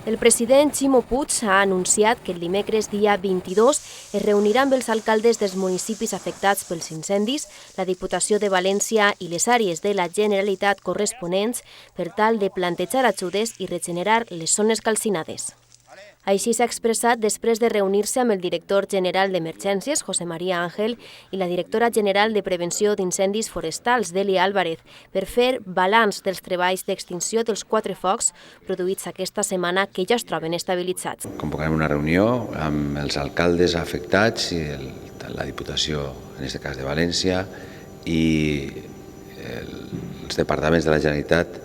El president Ximo Puig ha anunciat que el dimecres dia 22 es reunirà amb els alcaldes dels municipis afectats pels incendis, la Diputació de València i les àrees de la Generalitat corresponents per tal de plantejar ajudes i regenerar les zones calcinades. Així s'ha expressat després de reunir-se amb el director general d'Emergències, José María Ángel, i la directora general de Prevenció d'Incendis Forestals, Delia Álvarez, per fer balanç dels treballs d'extinció dels 4 focs produïts aquesta setmana que ja es troben estabilitzats. Convocarem una reunió amb els alcaldes afectats i la Diputació, en aquest cas de València, i els departaments de la Generalitat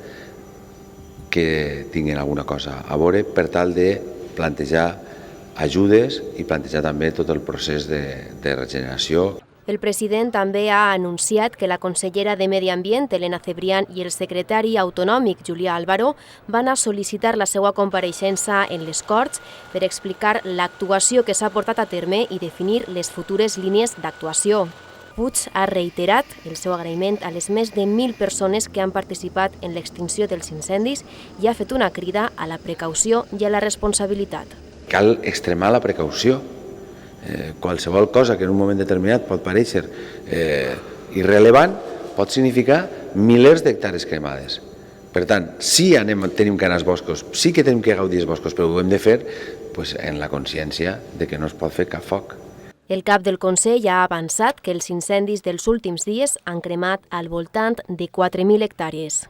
que tinguin alguna cosa a veure per tal de plantejar ajudes i plantejar també tot el procés de regeneració. El president també ha anunciat que la consellera de Medi Ambient, Elena Cebrián, i el secretari autonòmic, Julià Álvaro, van a sol·licitar la seva compareixença en les Corts per explicar l'actuació que s'ha portat a terme i definir les futures línies d'actuació. Puig ha reiterat el seu agraïment a les més de 1.000 persones que han participat en l'extinció dels incendis i ha fet una crida a la precaució i a la responsabilitat. Cal extremar la precaució. Qualsevol cosa que en un moment determinat pot parèixer irrellevant pot significar milers d'hectàrees cremades. Per tant, sí tenim que anar als boscos, sí que tenim que gaudir els boscos, però ho hem de fer en la consciència de que no es pot fer cap foc. El cap del Consell ha avançat que els incendis dels últims dies han cremat al voltant de 4.000 hectàrees.